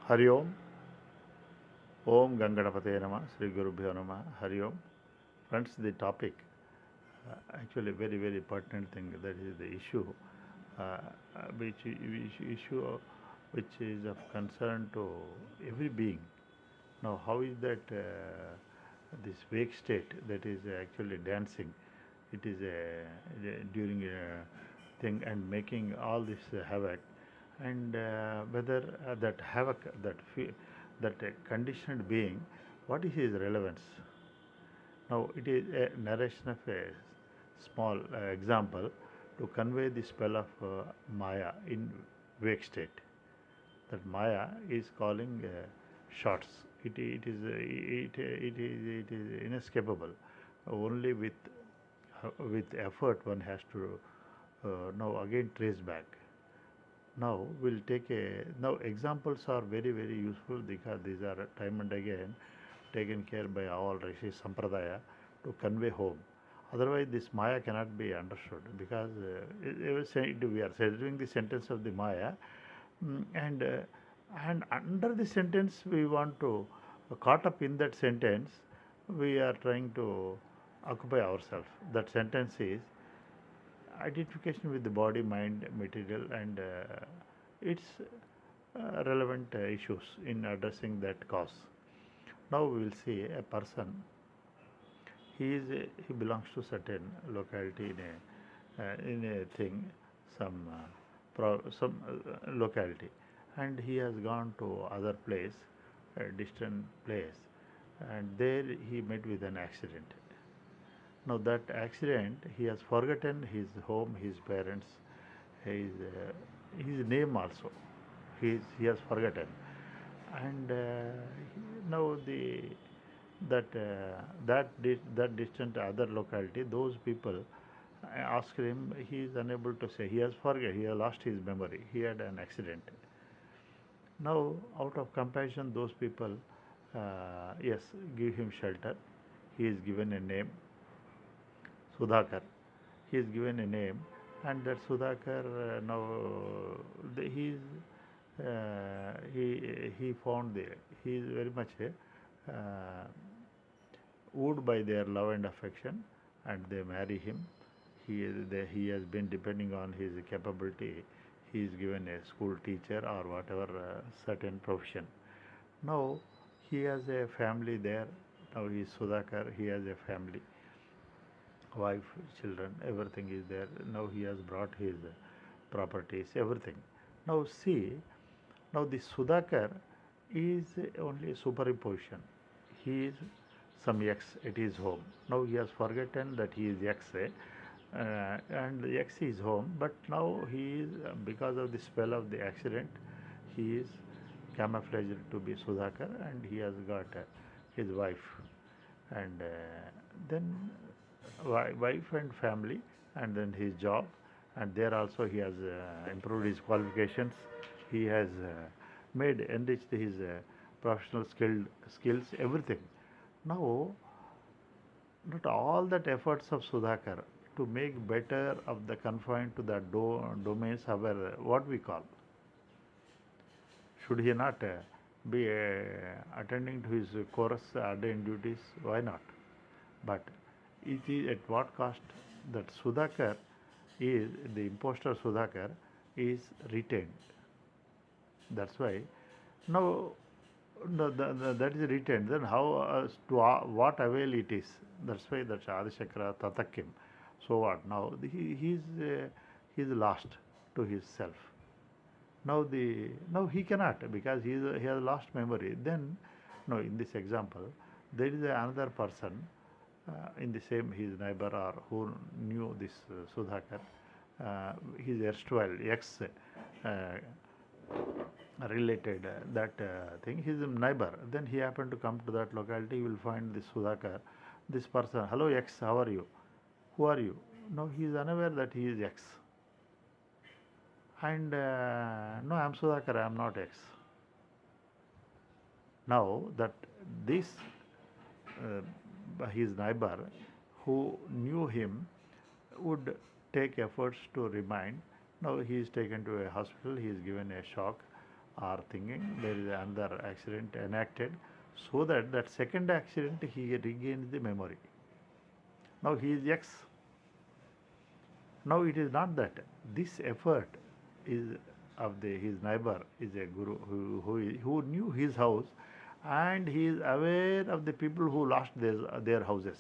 hariom. Om Gangadapate Nama, Sri Gurubhyo Nama, hariom. Friends, the topic, actually very, very pertinent thing, that is the issue, uh, which issue which is of concern to every being. Now, how is that this wake state that is actually dancing? It is during a thing and making all this havoc, and whether that havoc, that conditioned being, what is his relevance? Now, it is a narration of a small example to convey the spell of Maya in wake state. That Maya is calling shots. It is inescapable. Only with effort one has to now again trace back. Now we'll take a now examples are very, very useful because these are time and again taken care by all Rishi Sampradaya to convey home. Otherwise, this Maya cannot be understood because we are considering the sentence of the Maya, mm, and uh, and under the sentence we want to caught up in that sentence. We are trying to occupy ourselves. That sentence is identification with the body, mind, material, and its relevant issues in addressing that cause. Now we will see a person. He belongs to certain locality in a thing, some some locality, and he has gone to other place, a distant place, and there he met with an accident. Now that accident, he has forgotten his home, his parents, his name also. He has forgotten, and now that distant other locality, those people ask him. He is unable to say. He has forget. He has lost his memory. He had an accident. Now, out of compassion, those people, yes, give him shelter. He is given a name, Sudhakar. He is given a name, and that Sudhakar now he found there. He is very much wooed by their love and affection, and they marry him. He has been depending on his capability. He is given a school teacher or whatever certain profession. Now he has a family there. Now he is Sudhakar. He has a family, wife, children, everything is there. Now he has brought his properties, everything. Now see, now this Sudhakar is only a superimposition. He is some X at his home. Now he has forgotten that he is X, and X is home, but now he is, because of the spell of the accident, he is camouflaged to be Sudhakar, and he has got his wife, and then wife and family, and then his job, and there also he has improved his qualifications. He has made enriched his professional skills, everything. Now, not all that efforts of Sudhakar to make better of the confined to the domains of what we call. Should he not be attending to his chorus ordained duties? Why not? But it is at what cost that Sudhakar is, the impostor Sudhakar is retained. That's why now that is retained. Then how to what avail it is? That's why that's Adishakra Tatakim. So what? Now he is lost to his self. Now he cannot, because he has lost memory. Then no, in this example, there is another person in the same, his neighbor or who knew this Sudhakar, his erstwhile ex related that thing, his neighbor. Then he happened to come to that locality. He will find this Sudhakar, this person. Hello, X, how are you? Who are you? No, he is unaware that he is X. And no, I am Sudhakar, I am not X. Now that this his neighbor who knew him would take efforts to remind. Now he is taken to a hospital, he is given a shock, or thinking there is another accident enacted, so that that second accident he regains the memory. Now he is X. Now it is not that. This effort is of his neighbor is a guru who knew his house, and he is aware of the people who lost their houses.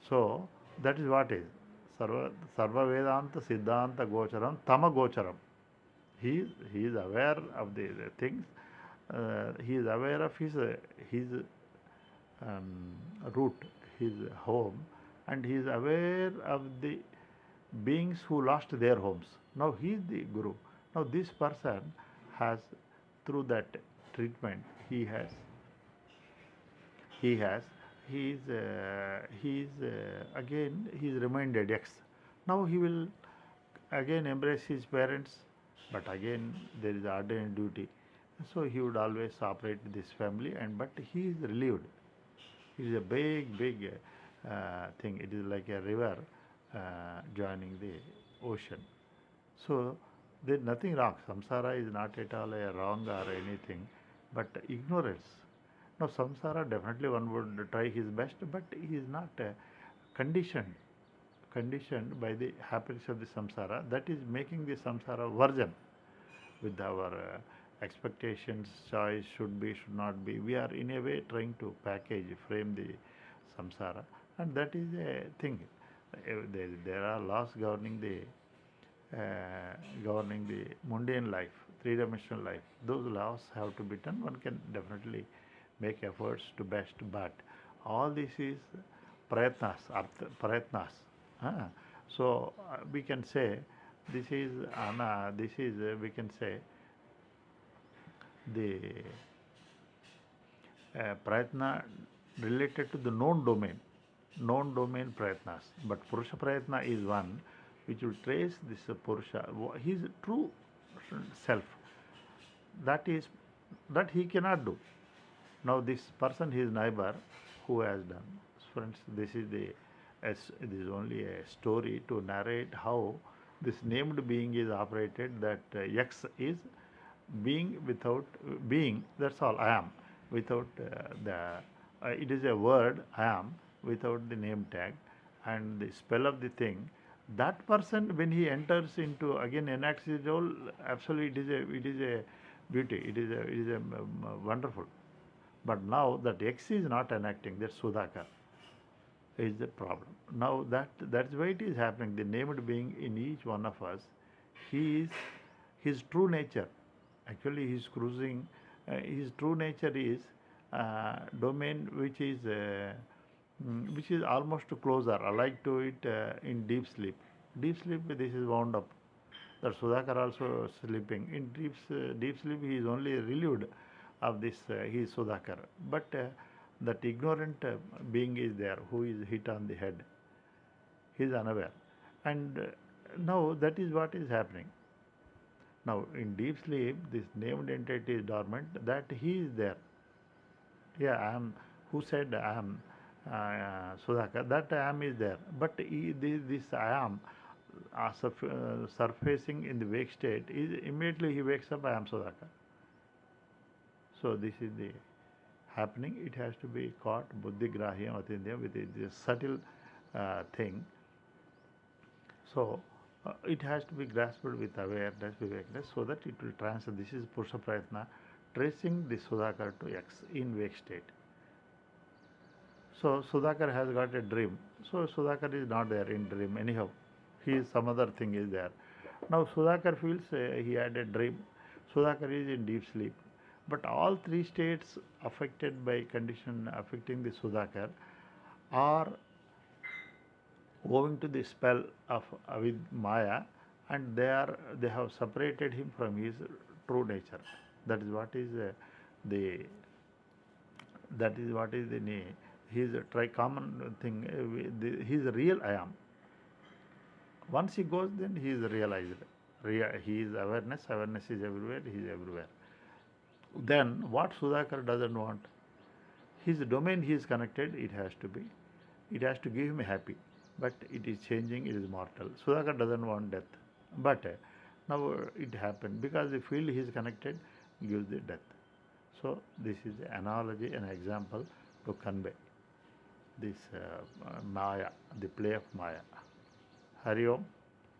So that is what is Sarva Vedanta Siddhanta Gocharam Tama Gocharam. He is aware of the things. He is aware of his root, his home, and he is aware of the beings who lost their homes. Now he is the guru. Now this person has, through that treatment, he is again he is reminded X. Now he will again embrace his parents, but again there is ordained duty. So he would always operate this family, and but he is relieved. It is a big thing. It is like a river joining the ocean. So there is nothing wrong. Samsara is not at all a wrong or anything, but ignorance. Now samsara, definitely one would try his best, but he is not conditioned by the happiness of the samsara. That is making the samsara virgin with our expectations, choice, should be, should not be. We are in a way trying to package, frame the samsara, and that is a thing. There are laws governing the mundane life, three-dimensional life. Those laws have to be done. One can definitely make efforts to best, but all this is prayatnas, prayatnas. So we can say this is we can say the prayatna related to the known domain prayatnas. But Purusha prayatna is one which will trace this Purusha, his true self. That he cannot do. Now this person, his neighbor, who has done. Friends, this is only a story to narrate how this named being is operated. That X is being without being. That's all. I am without it is a word. I am without the name tag and the spell of the thing. That person, when he enters into again enacts his role, absolutely it is a beauty. It is a wonderful. But now that X is not enacting, that Sudhakar is the problem. Now that's why it is happening. The named being in each one of us, he is his true nature. Actually, he is cruising. His true nature is domain which is almost closer, alike to it in deep sleep. Deep sleep, this is wound up. That Sudhakar also sleeping. In deep sleep, he is only relieved of this, he is Sudhakar. But that ignorant being is there, who is hit on the head. He is unaware. And now that is what is happening. Now in deep sleep, this named entity is dormant, that he is there. Yeah, I am, who said I am Sudhakar, that I am is there. But this I am surfacing in the wake state, is immediately he wakes up, I am Sudhakar. So this is the happening. It has to be caught, buddhi grahyam atindhyam, with this subtle thing. So it has to be grasped with awareness, vivekness, so that it will transfer. This is Purusha Prayatna, tracing the Sudhakar to X in wake state. So Sudhakar has got a dream. So Sudhakar is not there in dream anyhow. Some other thing is there. Now Sudhakar feels he had a dream. Sudhakar is in deep sleep. But all three states affected by condition affecting the Sudhakar are owing to the spell of with Maya, and they have separated him from his true nature. That is what is the his common thing. His real I am. Once he goes, then he is realized. He is awareness. Awareness is everywhere. He is everywhere. Then what Sudhakar doesn't want? His domain he is connected. It has to give him happy. But it is changing. It is mortal. Sudhakar doesn't want death. But Now it happened because the field is connected gives the death. So this is the analogy, an example to convey this Maya, the play of Maya. Hariom.